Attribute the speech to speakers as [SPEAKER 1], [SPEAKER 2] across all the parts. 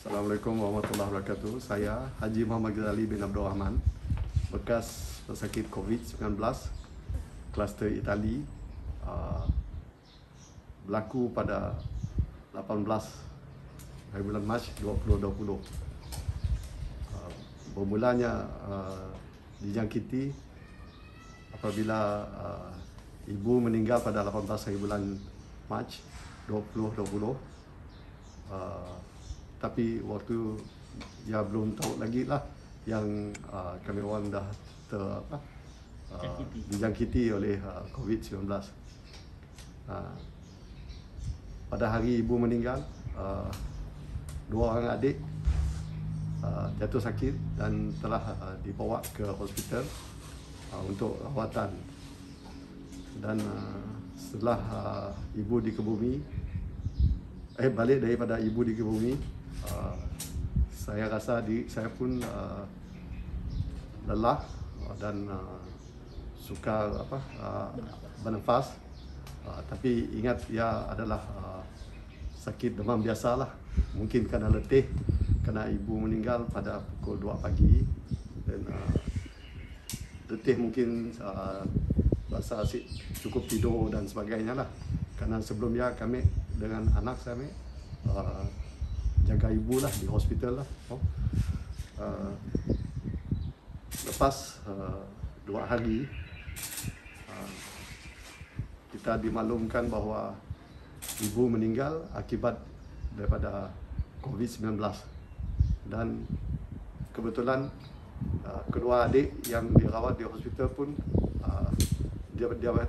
[SPEAKER 1] Assalamualaikum warahmatullahi wabarakatuh. Saya Haji Muhammad Ghazali bin Abdul Rahman, bekas pesakit COVID-19 kluster Itali, berlaku pada 18 hari bulan Mac 2020. Bermulanya dijangkiti apabila ibu meninggal pada 18 hari bulan Mac 2020. Tapi waktu dia belum tahu lagi lah yang kami orang dah dijangkiti oleh COVID-19. Pada hari ibu meninggal, dua orang adik jatuh sakit dan telah dibawa ke hospital untuk rawatan. Dan setelah ibu dikebumi, balik daripada ibu dikebumi, saya rasa saya pun lelah dan sukar bernafas. Tapi ingat ia adalah sakit demam biasalah. Mungkin kerana letih, kerana ibu meninggal pada pukul 2 pagi dan letih, mungkin rasa cukup tidur dan sebagainya lah. Kerana sebelumnya kami dengan anak saya jaga ibu lah di hospital lah. Lepas 2 hari kita dimaklumkan bahawa ibu meninggal akibat daripada COVID-19. Dan kebetulan kedua adik yang dirawat di hospital pun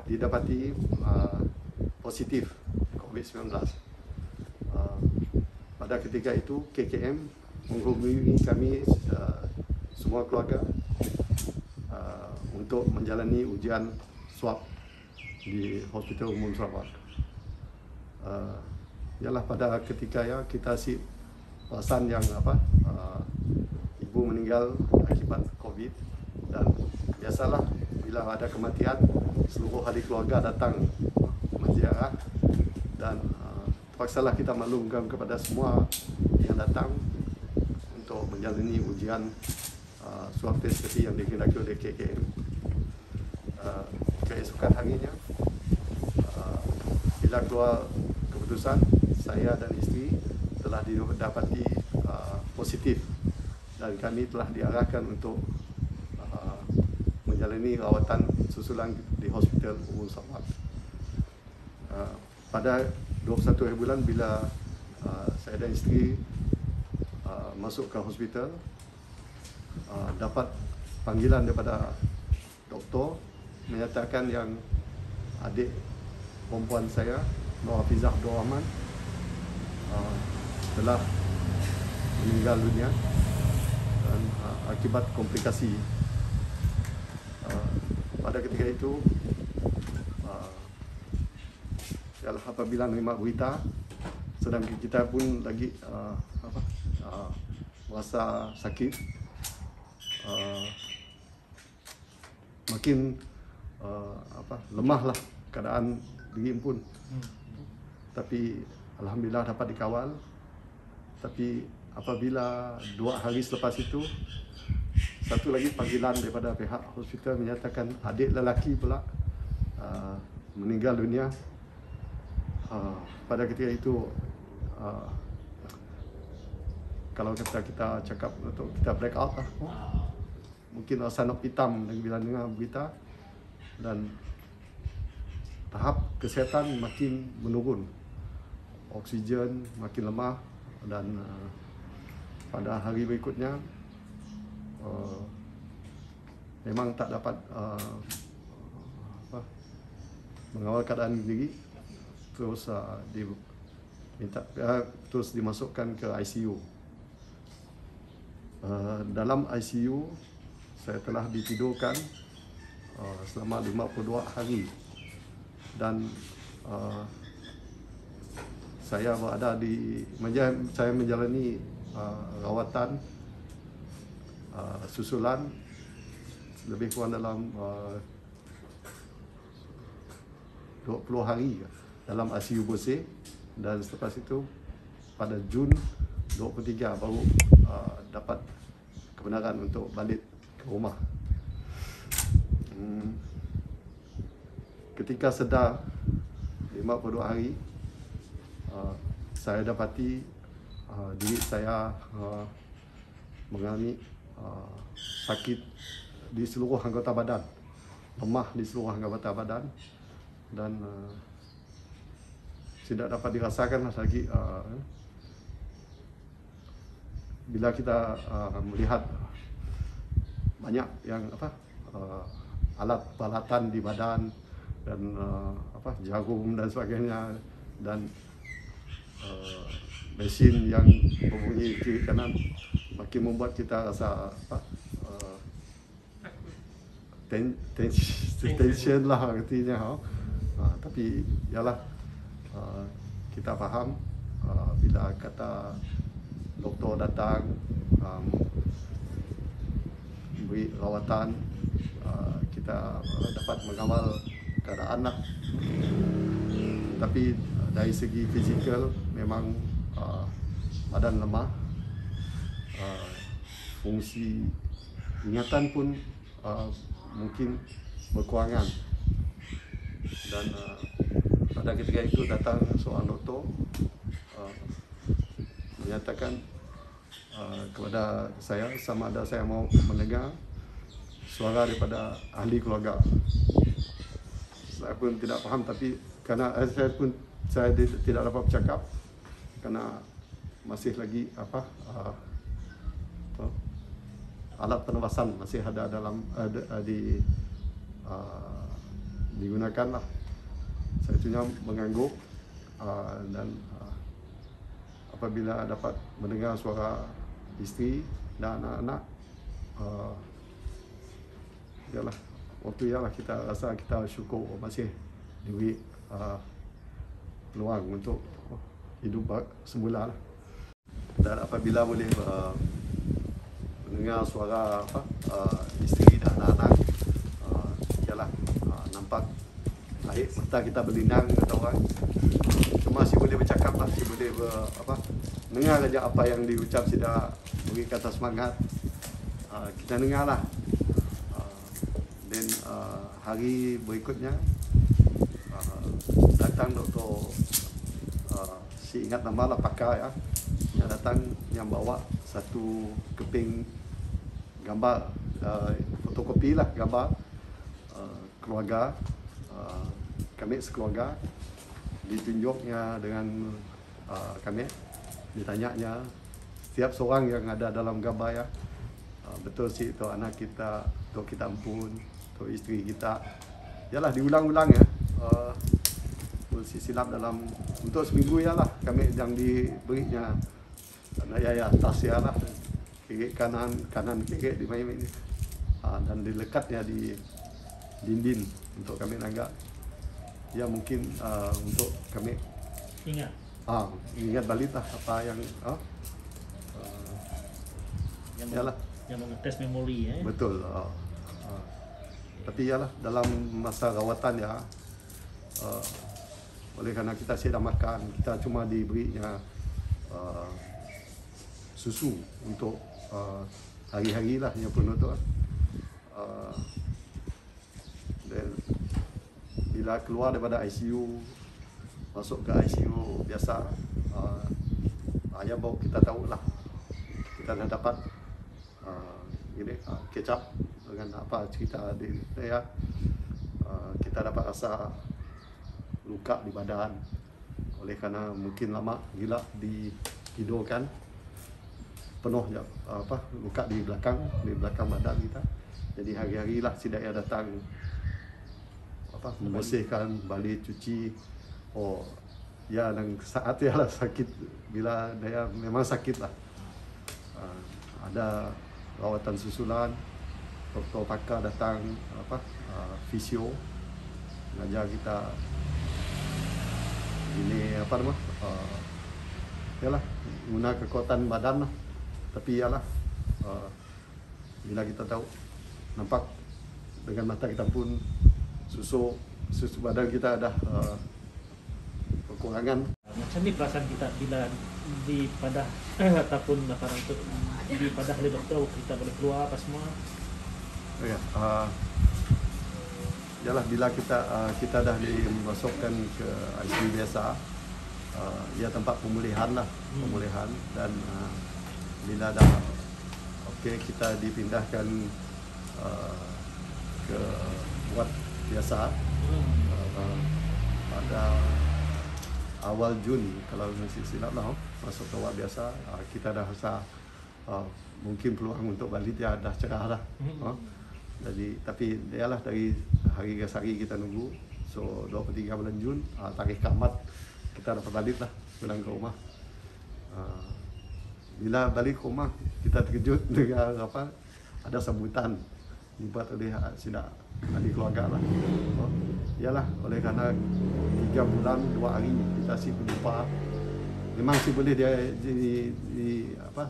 [SPEAKER 1] didapati positif COVID-19. Pada ketika itu KKM menghubungi kami semua keluarga untuk menjalani ujian swab di Hospital Umum Sarawak. Ialah pada ketika kita perasaan yang ibu meninggal akibat COVID, dan biasalah bila ada kematian seluruh ahli keluarga datang menziarah, dan terpaksalah kita maklumkan kepada semua yang datang untuk menjalani ujian swab test seperti yang dikehendaki oleh KKM. Keesokan harinya, bila keluar keputusan, saya dan isteri telah didapati positif dan kami telah diarahkan untuk menjalani rawatan susulan di Hospital Umum Sarawak. Pada 21 hari bulan, bila saya dan isteri masuk ke hospital, dapat panggilan daripada doktor menyatakan yang adik perempuan saya, Nur Hafizah Abdul Rahman, telah meninggal dunia dan akibat komplikasi. Pada ketika itu, apabila menerima berita, sedangkan kita pun lagi merasa sakit, makin lemahlah keadaan diri pun. Tapi alhamdulillah dapat dikawal. Tapi apabila 2 hari selepas itu, satu lagi panggilan daripada pihak hospital menyatakan adik lelaki pula meninggal dunia. Pada ketika itu, kalau kita cakap untuk kita break out lah, mungkin rasa nak hitam bila dengar berita, dan tahap kesihatan makin menurun, oksigen makin lemah, dan pada hari berikutnya memang tak dapat mengawal keadaan diri, terus terus dimasukkan ke ICU. Dalam ICU saya telah ditidurkan selama 52 hari, dan saya menjalani rawatan susulan lebih kurang dalam 20 hari dalam ICU bersih. Dan selepas itu pada Jun 23 baru dapat kebenaran untuk balik ke rumah. Ketika sedar 52 hari, saya dapati diri saya mengalami sakit di seluruh anggota badan, lemah di seluruh anggota badan, dan tidak dapat dirasakan lagi bila kita melihat banyak yang alat peralatan di badan dan jarum dan sebagainya, dan mesin yang berbunyi kiri kanan makin membuat kita rasa tension lah artinya. Tapi ialah kita faham bila kata doktor datang beri rawatan, kita dapat mengawal keadaan lah. Tapi dari segi fizikal memang badan lemah, fungsi ingatan pun mungkin berkurangan. Dan pada ketika itu datang seorang doktor menyatakan kepada saya sama ada saya mau mendengar suara daripada ahli keluarga. Saya pun tidak faham, tapi kerana saya tidak dapat bercakap kerana masih lagi alat pernafasan masih ada dalam digunakan lah. Saya cuma mengangguk dan apabila dapat mendengar suara isteri dan anak-anak, waktu kita rasa kita syukur masih diberi peluang untuk hidup semula lah. Dan apabila boleh mendengar suara isteri dan anak-anak, nampak air mata kita berlinang, kata orang. Cuma masih boleh bercakap lah, masih boleh dengar saja apa yang diucap, tidak beri kata semangat. Kita dengar lah. Dan hari berikutnya datang doktor, si ingat nama lah, pakar ya, yang datang yang bawa satu keping gambar, fotokopi lah gambar keluarga kami sekeluarga, ditunjuknya dengan kami, ditanyanya setiap seorang yang ada dalam gambar ya, betul sih itu anak kita, itu kita ampun, itu isteri kita. Yalah, diulang-ulang ya. Polisi silap dalam untuk seminggu ya lah kami yang diberinya ya atas ya lah, kiri kanan kiri di main ini, dan dilekatnya di dinding untuk kami nanggak. Ya mungkin untuk kami ingat balik lah apa yang
[SPEAKER 2] yang mengetes memori ya.
[SPEAKER 1] Betul. Tapi yalah, dalam masa rawatan ya, oleh kerana kita tidak makan, kita cuma diberinya susu untuk hari-hari lah yang penuh tu. Dan bila keluar daripada ICU, masuk ke ICU biasa, ayah baru kita tahu lah, kita dah dapat catch up dengan apa cerita di ya. Kita dapat rasa luka di badan oleh kerana mungkin lama gila ditidurkan, penuh luka di belakang badan kita. Jadi hari-hari lah si daya datang membersihkan, balik cuci. Oh ya, dan saat ya lah sakit, bila daya memang sakit lah, ada rawatan susulan, doktor pakar datang, fisio mengajar kita ini yalah, guna kekuatan badan lah. Tapi yalah, bila kita tahu, nampak dengan mata kita pun susu badan kita ada kekurangan.
[SPEAKER 2] Macam ni perasaan kita bila di padah ataupun apa untuk di padah oleh dokter kita boleh keluar apa semua.
[SPEAKER 1] Ya, yalah bila kita dah dimasukkan ke ICU biasa, ya tempat pemulihan lah, pemulihan, dan bila dah okey kita dipindahkan ke ward biasa pada awal Jun kalau masih silap lah, masuk ke ward biasa, kita dah rasa mungkin peluang untuk balik dia dah cerah lah. Jadi tapi ialah dari hari ke hari kita nunggu. So 23 bulan Jun, tarikh kiamat kita dapat balik lah pulang ke rumah. Bila balik ke rumah kita terkejut dengan apa, ada sambutan dibuat oleh sidak ahli keluarga lah. Ialah oleh kerana 3 bulan 2 hari kita si berjumpa. Memang si boleh dia di apa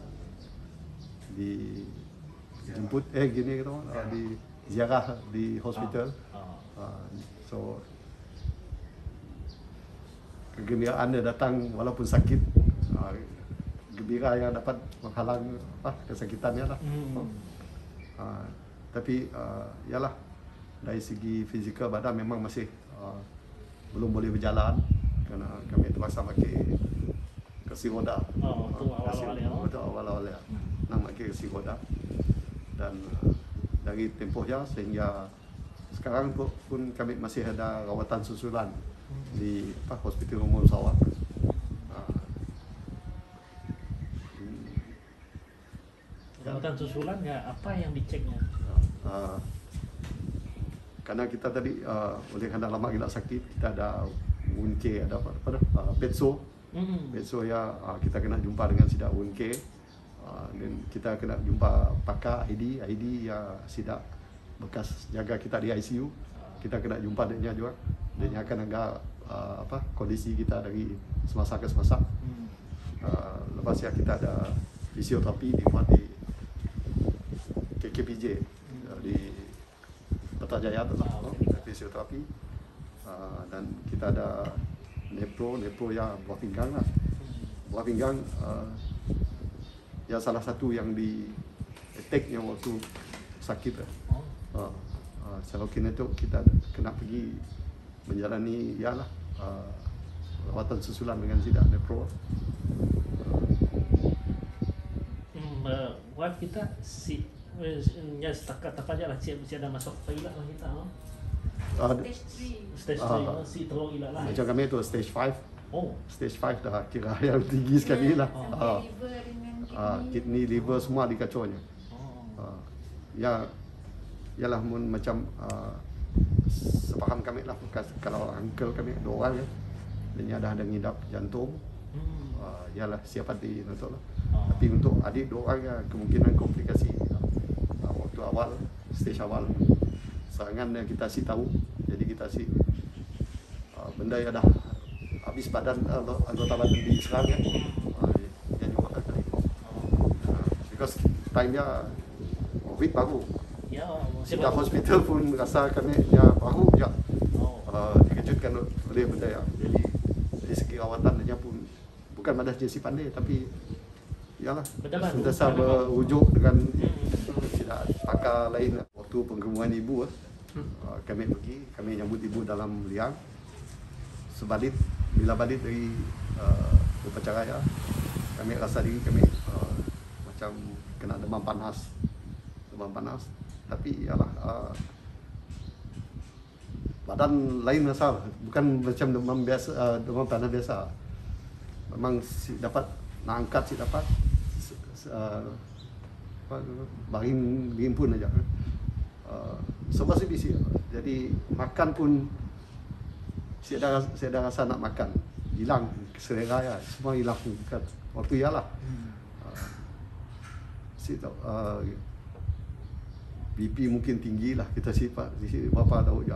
[SPEAKER 1] di jemput gini gitu, di ziarah di hospital. So kegembiraan dia datang walaupun sakit, gembira yang dapat menghalang kesakitannya lah. Tapi yalah dari segi fizikal badan memang masih belum boleh berjalan kerana kami terpaksa pakai kursi roda. Itu awal-awal ya. Nak pakai kursi roda. Dan dari tempohnya sehingga sekarang pun kami masih ada rawatan susulan di Hospital Umum Sarawak.
[SPEAKER 2] Rawatan susulan ya, apa yang diceknya?
[SPEAKER 1] Karena kita tadi oleh kerana lama gila sakit, kita ada UNK, ada bedso. Bedso ya, kita kena jumpa dengan sidak UNK. Dan kita kena jumpa pakar ID ya sidak bekas jaga kita di ICU. Kita kena jumpa dia juga. Dia akan agak kondisi kita dari semasa ke semasa. Lepas ya kita ada fisioterapi dibuat di KKPJ di Putrajaya tu lah, fisioterapi. Dan kita ada nepro ya buah pinggang lah. Buah pinggang ya salah satu yang di attack yang waktu sakit. Serokin itu kita kena pergi menjalani ialah rawatan susulan dengan sidak nepro.
[SPEAKER 2] Buat kita si ya setakat apa aja lah siap ada masuk ke ilah lah kita. Stage 3 si terlalu ilah lah.
[SPEAKER 1] Macam kami tu stage 5. Stage 5 dah kira yang tinggi sekali lah. Kidney, liver semua dikacaunya. Ya ialah macam sepaham kami lah, kalau uncle kami 2 orang ya, dia dah ada ngidap jantung. Ialah siapa di untuk lah. Tapi untuk adik 2 orang ya, kemungkinan komplikasi waktu awal, stage awal serangan yang kita tahu. Jadi kita benda yang dah habis badan anggota badan diserang ya. Dia juga kali. Because time dia COVID baru.
[SPEAKER 2] Ya,
[SPEAKER 1] Sidak hospital pun rasa kami ya baru je. Dikejutkan oleh benda ya. Jadi dari segi rawatan dia pun bukan madas jesi pandai, tapi ialah sentiasa berujuk dengan sidak pakar lain. Waktu penggemuan ibu kami nyambut ibu dalam liang. Bila balik dari upacara ya, kami rasa diri kami macam kena demam panas. Tapi ialah badan lain rasa, bukan macam demam biasa, demam panas biasa. Memang dapat nak angkat dapat baring pun aja. Semua bisi. Jadi makan pun saya dah rasa nak makan, hilang selera ya, semua hilang waktu ialah. BP mungkin tinggi lah, kita berapa tahu je.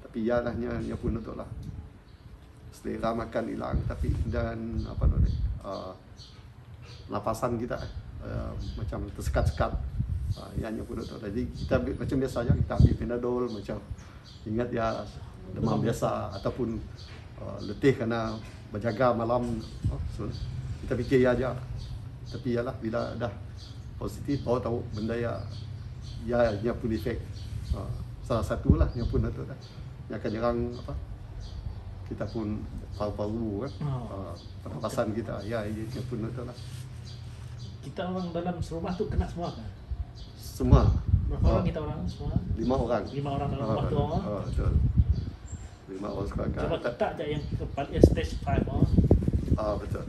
[SPEAKER 1] Tapi ialah nya pun untuk lah. Selera makan hilang, tapi dan nafasan kita macam tersekat-sekat. Ianya pun untuk. Jadi kita macam biasa aja, kita ambil Panadol macam ingat ya demam biasa ataupun letih kerana berjaga malam. So, kita kita fikir aja. Tapi yalah bila dah positif, baru tahu benda dia pun efek. Salah satulah yang pun itu dah. Yang akan nyerang apa? Kita pun paru-paru kan. Pernafasan kita. Ya, yang pun itu lah.
[SPEAKER 2] Kita orang dalam serumah tu kena semua kan?
[SPEAKER 1] Semua.
[SPEAKER 2] Berapa orang kita orang semua?
[SPEAKER 1] 5 orang.
[SPEAKER 2] 5 orang dalam rumah tu.
[SPEAKER 1] Betul. 5 orang sekeluarga.
[SPEAKER 2] Coba kita aja yang paling stage 5
[SPEAKER 1] betul.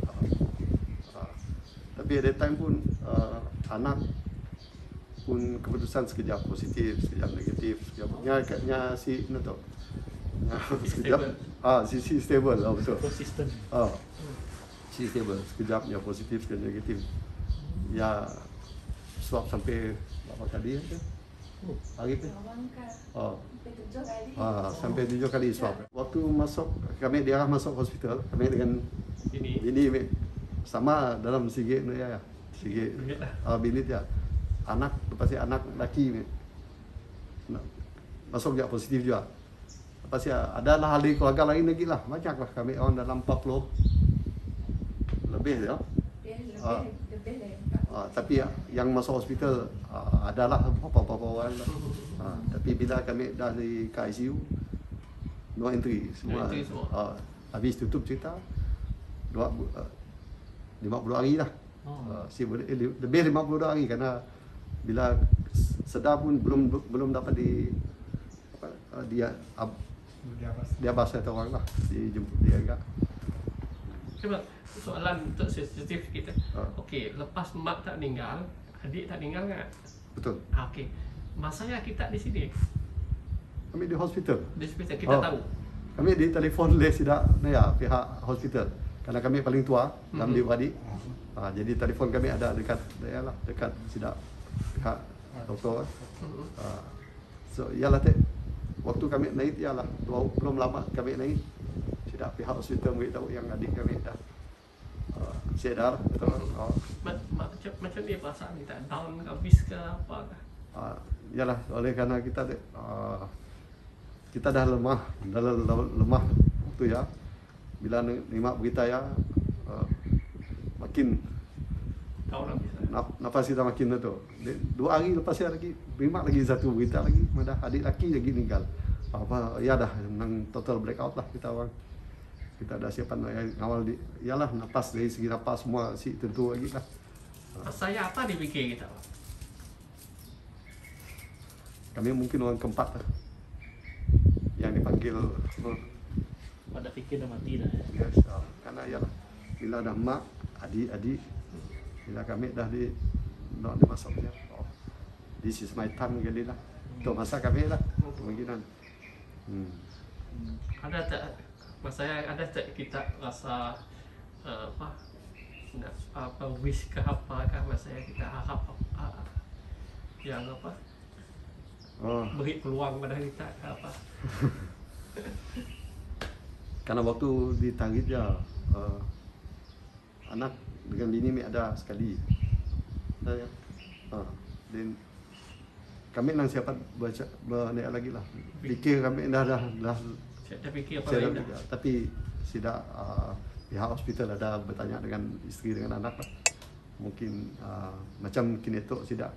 [SPEAKER 1] Tapi at that time pun anak pun keputusan sekejap positif, sekejap negatif, sekejapnya si mana tu? Sekejap si stable lah betul.
[SPEAKER 2] konsisten.
[SPEAKER 1] Si stable, sekejapnya positif, sekejap negatif. Ya swab sampai berapa kali ya? Hari tu? Sampai 7 kali swab. Waktu masuk, kami diarah masuk hospital, kami dengan bini sama dalam sikit ni ya. Sikit. Bilit ya. Anak, lepas itu anak lelaki masuk juga positif juga. Lepas itu adalah ahli keluarga lain lagi lah. Banyak lah kami orang dalam 40 lebih ya. Tapi yang masuk hospital adalah beberapa orang lah. Tapi bila kami dah di ICU, no entry semua. Habis tutup cerita 50 hari lah. Lebih 50 hari kerana bila sedar pun belum dapat diabas kata orang lah, dijemput dia agak.
[SPEAKER 3] Coba soalan untuk sensitif kita. Okey, lepas mak tak meninggal, adik tak meninggal kan?
[SPEAKER 1] Betul.
[SPEAKER 3] Okey. Masa kita di sini,
[SPEAKER 1] Kami di hospital.
[SPEAKER 3] di hospital kita tahu.
[SPEAKER 1] Kami di telefon oleh pihak hospital. Kerana kami paling tua dalam adik-beradik. Jadi telefon kami ada dekat sidak pihak doktor. So ialah waktu kami naik ialah belum lama kami naik. Sidak pihak hospital beritahu yang adik kami dah sedar.
[SPEAKER 3] Macam ni perasaan kita, down habis ke apa kah?
[SPEAKER 1] Ialah oleh kerana kita dah lemah waktu ya. Bila nerima berita ya makin nafas kita makin tu. 2 hari lepas ya lagi terima lagi satu berita lagi, mana adik laki lagi meninggal. Ya dah memang total blackout lah kita orang. Kita dah siapan awal ialah nafas, dari segi nafas semua si tentu lagi lah.
[SPEAKER 3] Saya apa dipikir kita?
[SPEAKER 1] Kami mungkin orang keempat lah yang dipanggil.
[SPEAKER 2] Pada fikir dah mati dah.
[SPEAKER 1] Yes, karena ialah bila dah mak, adik, bila kami dah nak dimasuknya. This is my time kali lah. Untuk masa kami lah kemungkinan.
[SPEAKER 3] Ada tak masa ada tak kita rasa wish ke apa kah masa kita harap yang apa? Beri peluang pada kita ke apa?
[SPEAKER 1] Karena waktu ditarik je anak dengan bini ada sekali. Dan kami nak siapa berniat lagi lah. Fikir kami dah
[SPEAKER 3] fikir apa lain dah.
[SPEAKER 1] Tapi sidak pihak hospital ada bertanya dengan isteri dengan anak lah. Mungkin macam kinetok sidak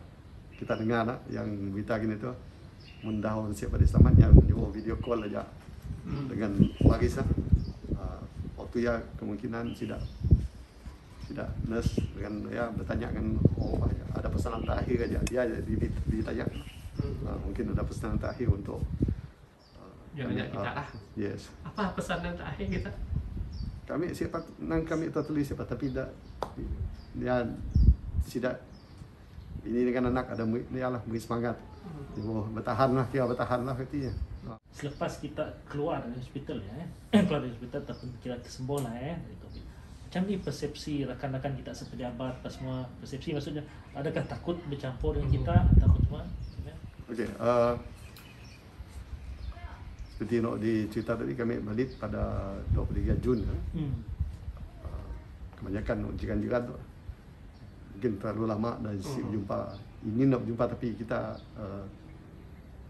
[SPEAKER 1] kita dengar lah yang berita kinetok mendahun siapa di selamat yang menyuruh video call aja dengan Paris lah. Waktu ya kemungkinan tidak nurse dengan bertanya dengan ada pesanan terakhir aja dia ditanya. Mungkin ada pesanan terakhir untuk
[SPEAKER 3] kita lah.
[SPEAKER 1] Yes.
[SPEAKER 3] Apa pesanan terakhir kita?
[SPEAKER 1] Kami tulis siapa tapi dia tidak ini dengan anak ada beri semangat. Bertahanlah katanya.
[SPEAKER 2] Selepas kita keluar dari hospital keluar dari hospital ataupun kira kesembuh lah macam ni persepsi rakan-rakan kita sepejabat apa semua, persepsi maksudnya adakah takut bercampur dengan kita, takut semua?
[SPEAKER 1] Okey, seperti nak dicerita tadi kami balik pada 23 Jun. Kebanyakan jiran-jiran tu mungkin terlalu lama dan berjumpa, ingin nak berjumpa tapi kita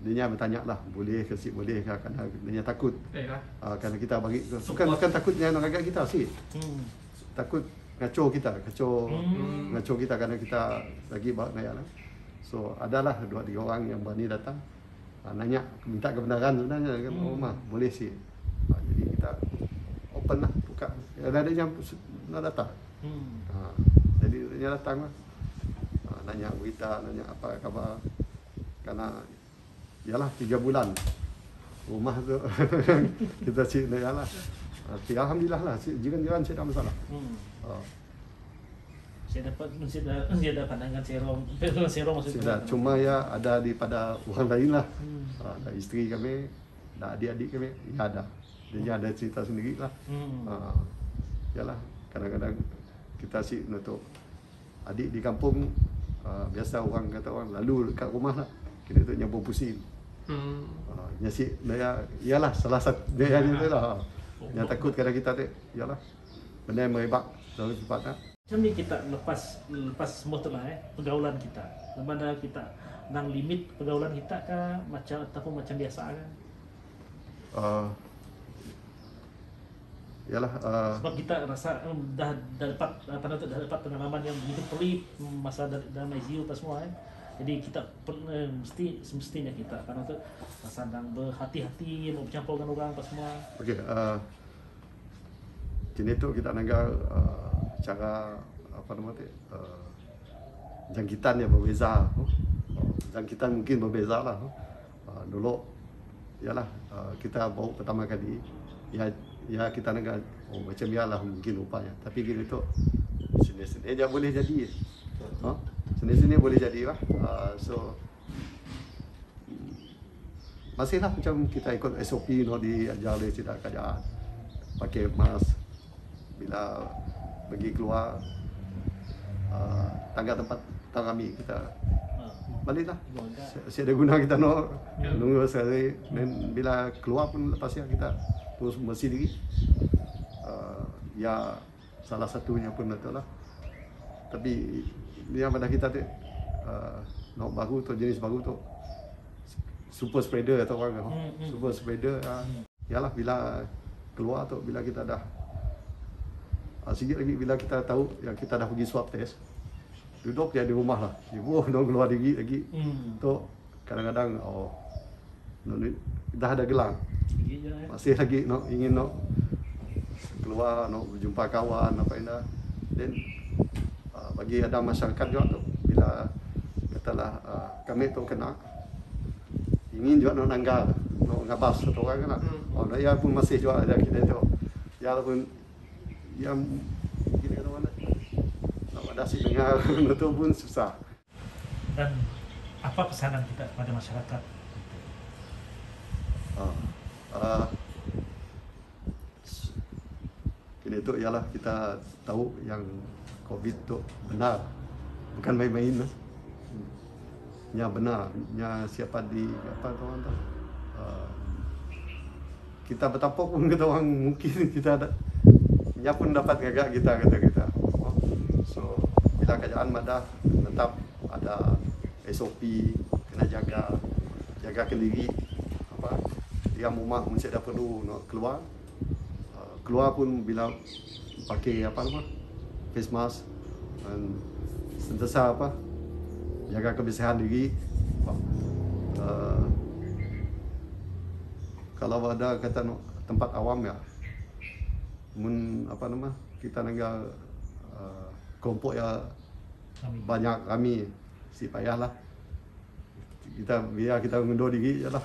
[SPEAKER 1] dia bertanya lah boleh ke kerana dia takut. Kerana kita bagi bukan takutnya nak agak kita sih. Takut ngaco kita karena kita lagi bawa naik lah. So adalah 2-3 orang yang berani datang nanya, minta kebenaran sebenarnya kan, mah boleh sih. Jadi kita open lah, buka. Ada yang nak datang. Jadi dia datang lah. Nanya berita, nanya apa khabar. Karena ialah 3 bulan rumah tu kita cik nak lah. Alhamdulillah lah, jiran-jiran saya tak masalah.
[SPEAKER 2] Saya ada pandangan serong maksudnya.
[SPEAKER 1] Cuma ya ada di pada orang lain lah. Ada isteri kami, ada adik-adik kami, ya ada. Dia ada cerita sendiri lah. Yalah, kadang-kadang kita sih untuk adik di kampung, biasa orang kata orang lalu dekat rumah lah, kita tu nyampur pusing. Nyasik dia ialah salah satu dia yang itu lah. Yang takut kadang kita tu ialah benda yang merebak terlalu cepat lah.
[SPEAKER 2] Macam ni kita lepas semua tu lah pergaulan kita. Mana kita nang limit pergaulan kita kah macam biasa kan?
[SPEAKER 1] Yalah.
[SPEAKER 2] Sebab kita rasa dah dapat pengalaman yang begitu pelik masa dalam ICU apa semua kan. Jadi kita semestinya kita karena tu rasa nang berhati-hati mau bercampur dengan orang apa semua.
[SPEAKER 1] Okey, kini tu kita nanggal cara apa nama tu, jangkitan yang berbeza. Jangkitan mungkin berbeza lah. Dulu ialah kita baru pertama kali ya kita nanggal macam biarlah mungkin rupanya, tapi gini tu sini-sini aja boleh jadi. Sini-sini boleh jadi lah. So masihlah macam kita ikut SOP diajar oleh tidak kerajaan, pakai mask bila pergi keluar tangga tempat kami kita baliklah. Saya ada guna kita nunggu sehari, dan bila keluar pun lepasnya kita terus bersih diri. Ya salah satunya pun betul lah. Tapi yang pada kita tu baru tu, jenis baru tu super spreader atau orang super spreader. Yalah bila keluar tu, bila kita dah sikit lagi bila kita tahu yang kita dah pergi swab test, duduk dia di rumah lah, nak keluar diri lagi. Tu kadang-kadang dah ada gelang, masih lagi ingin keluar, berjumpa kawan apa indah. Dan bagi ada masyarakat juga tu, bila katalah kami tu kena ingin juga nak nanggal, nak ngabas satu orang kan. Dia pun masih juga ada kita tu. Ya pun yang gini kata mana nak ada si dengar itu pun susah.
[SPEAKER 2] Dan apa pesanan kita kepada masyarakat?
[SPEAKER 1] Ini tu ialah kita tahu yang COVID tu benar, bukan main-main lah. Nya benar, nya siapa di apa tuan tu. Kita betapa pun kata orang mungkin kita ada, nya pun dapat gagak kita kata kita. So bila kerajaan madah tetap ada SOP, kena jaga kendiri apa. Dia rumah mesti ada perlu nak keluar. Keluar pun bila pakai apa nama face mask dan sentiasa apa jaga kebersihan diri. Kalau ada kata tempat awam ya, apa nama kita nanggal kelompok ya banyak kami si payahlah kita biar kita mengundur diri je lah.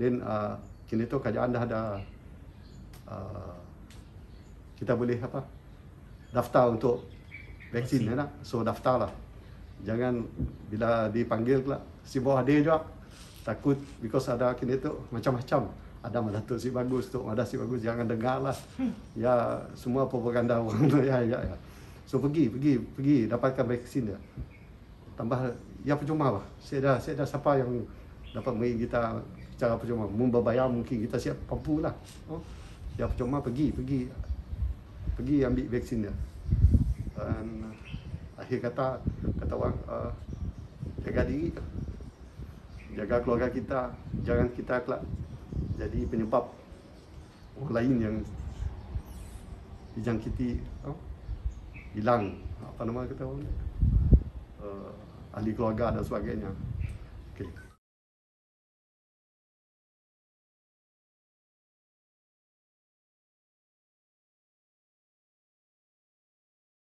[SPEAKER 1] Dan kini tu kerajaan dah ada kita boleh apa daftar untuk vaksin ya nak. So daftar lah, jangan bila dipanggil pula si bawah ada juga takut, because ada kini tu macam-macam, ada malah tu si bagus tu, ada si bagus, jangan dengar lah ya semua propaganda orang tu ya. So pergi dapatkan vaksin dia, tambah ya percuma lah. Saya dah siapa yang dapat beri kita cara percuma, membayar mungkin kita siap mampu lah. Ya percuma pergi ambil vaksin dia. Dan akhir kata orang jaga diri, jaga keluarga kita, jangan kita kelak jadi penyebab orang lain yang dijangkiti hilang apa nama kita orang ni, ahli keluarga dan sebagainya.